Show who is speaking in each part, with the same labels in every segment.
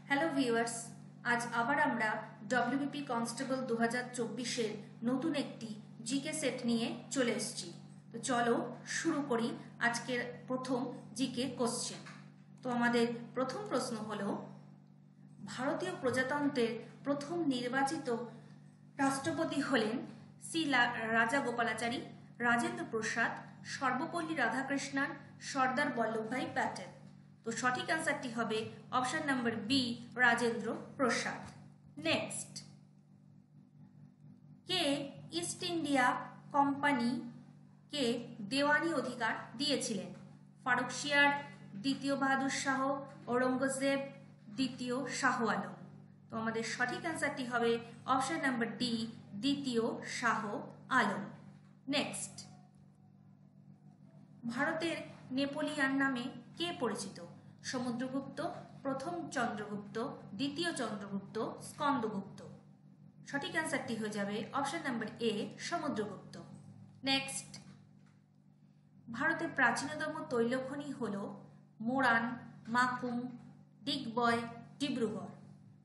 Speaker 1: Hello viewers, আজ আবার আমরা ডব্লিউবিপি কনস্টেবল 2024-এর নতুন একটি জিকে সেট নিয়ে চলে এসেছি। তো চলো শুরু করি আজকের প্রথম জিকে কোশ্চেন। তো আমাদের প্রথম প্রশ্ন হলো, ভারতীয় প্রজাতন্ত্রের প্রথম নির্বাচিত রাষ্ট্রপতি হলেন শ্রী রাজাগোপালাচারী, রাজেন্দ্র প্রসাদ, সর্বপল্লী রাধাকৃষ্ণন, সর্দার বল্লভভাই প্যাটেল। তো সঠিক অ্যান্সারটি হবে option number B, Rajendra Prasad. Next, কে ইস্ট ইন্ডিয়া কোম্পানিকে দেওয়ানি অধিকার দিয়েছিলেন? ফারুকশিয়ার, দ্বিতীয় বাহাদুর শাহ, ঔরঙ্গজেব, দ্বিতীয় শাহ আলম। তো আমাদের সঠিক অ্যান্সারটি হবে অপশন নাম্বার ডি, দ্বিতীয় শাহ আলম। নেক্সট, ভারতের নেপোলিয়ান নামে কে পরিচিত? সমুদ্রগুপ্ত, প্রথম চন্দ্রগুপ্ত, দ্বিতীয় চন্দ্রগুপ্ত, স্কন্দগুপ্ত। সঠিক অ্যান্সারটি হয়ে যাবে অপশন নাম্বার এ, সমুদ্রগুপ্ত। নেক্সট, ভারতের প্রাচীনতম তৈলখনি হল মোরান, মাকুম, ডিগবয়, ডিব্রুগড়।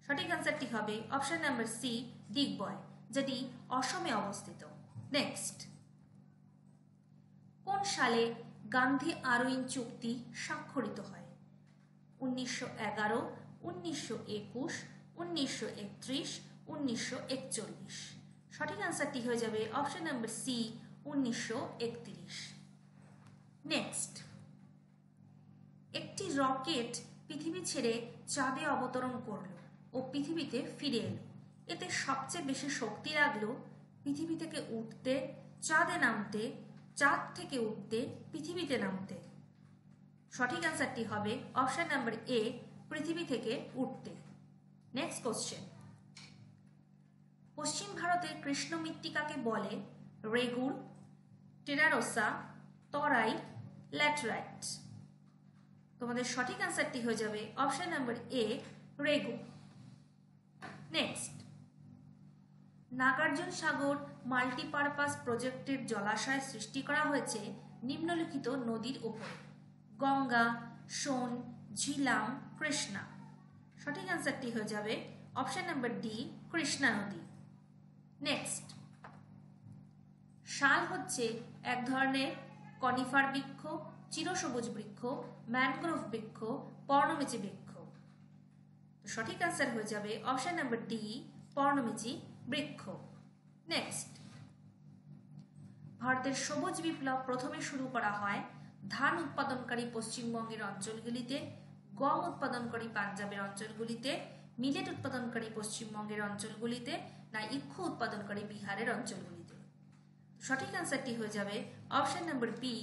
Speaker 1: সঠিক অ্যান্সারটি হবে অপশন নাম্বার সি, ডিগবয়, যেটি অসমে অবস্থিত। নেক্সট, কোন সালে গান্ধী আরউইন চুক্তি স্বাক্ষরিত হয়? 1911, 1921, 1931, 1941। সঠিক অ্যান্সারটি হয়ে যাবে অপশন নাম্বার সি, 1931। নেক্সট, একটি রকেট পৃথিবী ছেড়ে চাঁদে অবতরণ করলো ও পৃথিবীতে ফিরে এলো। এতে সবচেয়ে বেশি শক্তি লাগলো পৃথিবী থেকে উঠতে, চাঁদে নামতে, চাঁদ থেকে উঠতে, পৃথিবীতে নামতে। সঠিক অ্যান্সারটি হবে অপশন নাম্বার এ, পৃথিবী থেকে উঠতে। নেক্সট কোশ্চেন, পশ্চিম ভারতের কৃষ্ণ মৃত্তিকাকে বলে রেগুড়, টেরারোসা, তরাই, ল্যাটেরাইট। তোমাদের সঠিক অ্যান্সারটি হয়ে যাবে অপশন নাম্বার এ, রেগুড়। নেক্সট, নাগার্জুন সাগর মাল্টিপারপাস প্রজেক্টের জলাশয় সৃষ্টি করা হয়েছে নিম্নলিখিত নদীর উপরে: গঙ্গা, সোন, ঝিলাম, কৃষ্ণা। সঠিক অ্যান্সারটি হয়ে যাবে অপশন নাম্বার ডি, কৃষ্ণা নদী। নেক্সট, শাল হচ্ছে এক ধরনের কনিফার বৃক্ষ, চিরসবুজ বৃক্ষ, ম্যানগ্রোভ বৃক্ষ, পর্ণমোচী বৃক্ষ। সঠিক অ্যান্সার হয়ে যাবে অপশন নাম্বার ডি, পর্ণমোচী বৃক্ষ। নেক্সট, ভারতের সবুজ বিপ্লব প্রথমে শুরু করা হয় ধান উৎপাদনকারী পশ্চিমবঙ্গের অঞ্চলগুলিতে, গম উৎপাদনকারী পাঞ্জাবের অঞ্চলগুলিতে, মিলেট উৎপাদনকারী পশ্চিমবঙ্গের অঞ্চলগুলিতে, না ইক্ষু উৎপাদনকারী বিহারের অঞ্চলগুলিতে? সঠিক অ্যান্সারটি হয়ে যাবে অপশন নাম্বার বি,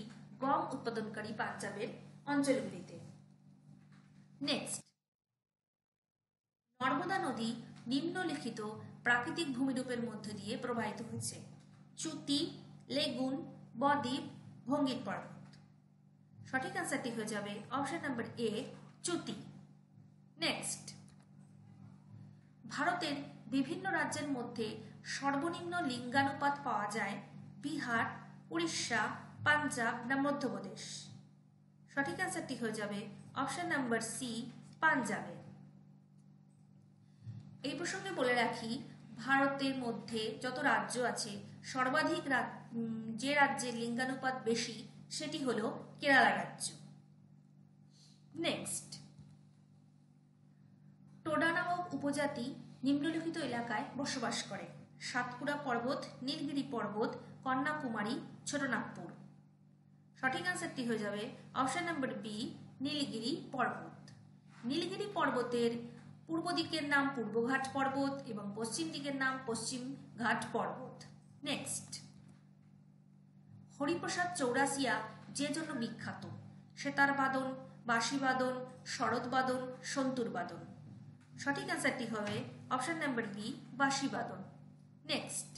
Speaker 1: গম উৎপাদনকারী পাঞ্জাবের অঞ্চলগুলিতে। নেক্সট, নর্মদা নদী নিম্নলিখিত প্রাকৃতিক ভূমিরূপের মধ্য দিয়ে প্রবাহিত হয়েছে: চ্যুতি, লেগুন, বদ্বীপ, ভঙ্গির পর্বত। সঠিক অ্যান্সারটি হয়ে যাবে অপশন নাম্বার এ, চ্যুতি। নেক্সট, ভারতের বিভিন্ন রাজ্যের মধ্যে সর্বনিম্ন লিঙ্গানুপাত পাওয়া যায় বিহার, উড়িষ্যা, পাঞ্জাব না মধ্যপ্রদেশ? সঠিক অ্যান্সারটি হয়ে যাবে অপশন নাম্বার সি, পাঞ্জাবে। এই প্রসঙ্গে বলে রাখি, ভারতের মধ্যে যত রাজ্য আছে সর্বাধিক যে রাজ্যের লিঙ্গানুপাত বেশি সেটি হলো কেরালা রাজ্য। নেক্সট, টোডা নামক উপজাতি নিম্নলিখিত এলাকায় বসবাস করে: সাতপুরা পর্বত, নীলগিরি পর্বত, কন্যাকুমারী, ছোটনাগপুর। সঠিক অ্যান্সারটি হয়ে যাবে অপশন নাম্বার বি, নীলগিরি পর্বত। নীলগিরি পর্বতের পূর্ব দিকের নাম পূর্বঘাট পর্বত এবং পশ্চিম দিকের নাম পশ্চিম ঘাট পর্বত। নেক্সট, হরিপ্রসাদ চৌরাসিয়া যে জন্য বিখ্যাত: সেতার বাদন, বাঁশি বাদন, শরৎ বাদন, সন্তুর বাদন। সঠিক অ্যান্সারটি হবে অপশন নাম্বার বি, বাঁশি বাদন। নেক্সট,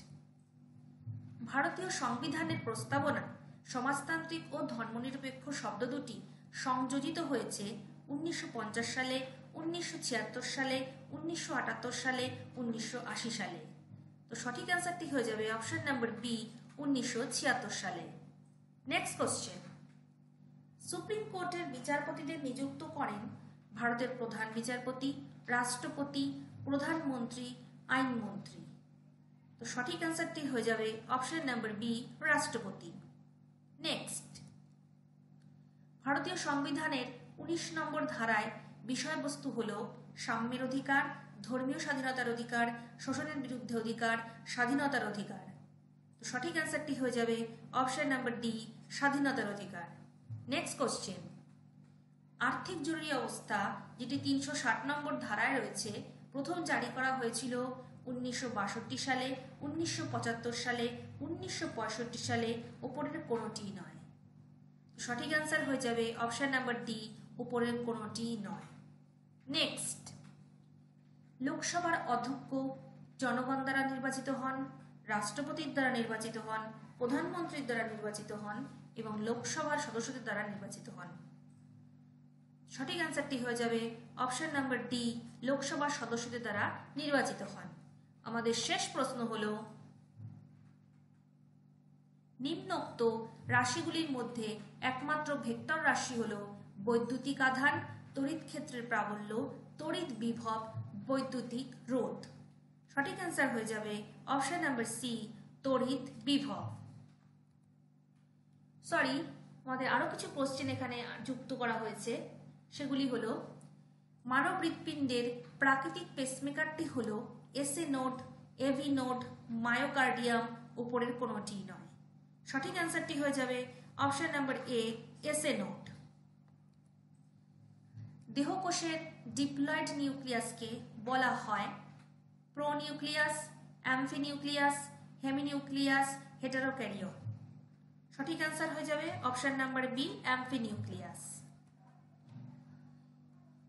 Speaker 1: ভারতীয় সংবিধানের প্রস্তাবনা সমাজতান্ত্রিক ও ধর্মনিরপেক্ষ শব্দ দুটি সংযোজিত হয়েছে 1950 সালে, 1976 সালে, 1978 সালে, 1980 সালে? তো সঠিক অ্যান্সারটি হয়ে যাবে অপশন নাম্বার বি, 1976 সালে। নেক্সট কোশ্চেন, সুপ্রিম কোর্টের বিচারপতিদের নিযুক্ত করেন ভারতের প্রধান বিচারপতি, রাষ্ট্রপতি, প্রধানমন্ত্রী, আইনমন্ত্রী। তো সঠিক অ্যান্সারটি হয়ে যাবে অপশন নাম্বার বি, রাষ্ট্রপতি। নেক্সট, ভারতীয় সংবিধানের 19 নম্বর ধারায় বিষয়বস্তু হল সাম্যের অধিকার, ধর্মীয় স্বাধীনতার অধিকার, শোষণের বিরুদ্ধে অধিকার, স্বাধীনতার অধিকার। তো সঠিক অ্যান্সারটি হয়ে যাবে অপশন নাম্বার ডি, স্বাধীনতার অধিকার। নেক্সট কোশ্চেন, আর্থিক জরুরি অবস্থা যেটি 360 নম্বর ধারায় রয়েছে প্রথম জারি করা হয়েছিল 1962 সালে, 1975 সালে, 1965 সালে, ওপরের কোনোটি নয়। সঠিক অ্যান্সার হয়ে যাবে অপশন নাম্বার ডি, উপরের কোনোটি নয়। নেক্সট, লোকসভার অধ্যক্ষ জনগণ দ্বারা নির্বাচিত হন, রাষ্ট্রপতির দ্বারা নির্বাচিত হন, প্রধানমন্ত্রীর দ্বারা নির্বাচিত হন এবং লোকসভার সদস্যদের দ্বারা নির্বাচিত হন। সঠিক অ্যান্সারটি হয়ে যাবে অপশন নাম্বার ডি, লোকসভার সদস্যদের দ্বারা নির্বাচিত হন। আমাদের শেষ প্রশ্ন হল, নিম্নোক্ত রাশিগুলির মধ্যে একমাত্র ভেক্টর রাশি হল বৈদ্যুতিক আধান, তড়িৎ ক্ষেত্রের প্রাবল্য, তড়িৎ বিভব, বৈদ্যুতিক রোধ। সঠিক অ্যান্সার হয়ে যাবে অপশন নাম্বার সি, তড়িৎ বিভব। সরি, আমাদের আরো কিছু কোশ্চেন এখানে যুক্ত করা হয়েছে। সেগুলি হলো, মানব হৃৎপিণ্ডের প্রাকৃতিক পেসমেকারটি হল SA node, AV node, myocardium, উপরের কোনোটি নয়। সঠিক অ্যান্সারটি হয়ে যাবে option number A, SA node. দেহকোষের ডিপ্লয়েড নিউক্লিয়াসকে বলা হয় প্রোনিউক্লিয়াস, অ্যাম্ফিনিউক্লিয়াস, হেমিনিউক্লিয়াস, হেটারোক্যারিওট। সঠিক অ্যান্সার হয়ে যাবে অপশন নাম্বার বি, অ্যাম্ফিনিউক্লিয়াস।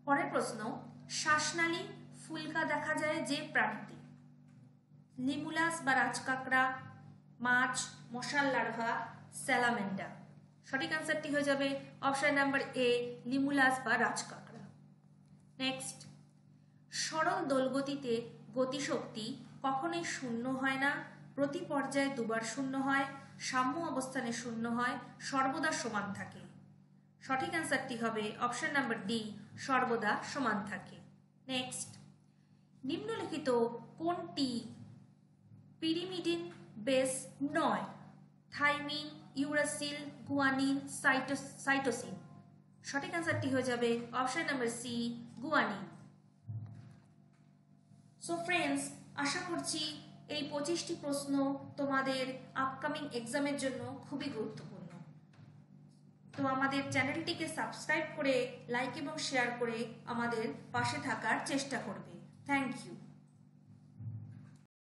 Speaker 1: পরের প্রশ্ন, শ্বাসনালী ফুলকা দেখা যায় যে প্রাণীতে? লিমুলাস বা রাজকাঁকড়া, মাছ, মশার লার্ভা, স্যালামেন্ডার। সঠিক অ্যান্সারটি হয়ে যাবে অপশন নাম্বার এ, লিমুলাস বা রাজকাঁকড়া। নেক্সট, সরল দোলগতিতে গতিশক্তি কখনোই শূন্য হয় না, প্রতি পর্যায়ে দুবার শূন্য হয়, সাম্য অবস্থানে শূন্য হয়, সর্বদা সমান থাকে। সঠিক অ্যান্সারটি হবে অপশন নাম্বার ডি, সর্বদা সমান থাকে। নেক্সট, নিম্নলিখিত কোনটি পিরিমিডিন বেস নয়? Thymine, uracil, guanine, cytosine. সঠিক অ্যান্সারটি হয়ে যাবে option number C, guanine. So friends, আশা করছি এই 25টি প্রশ্ন তোমাদের আপকামিং এক্সামের জন্য খুবই গুরুত্বপূর্ণ। তো আমাদের চ্যানেলটিকে সাবস্ক্রাইব করে, লাইক এবং শেয়ার করে আমাদের পাশে থাকার চেষ্টা করবে। Thank you.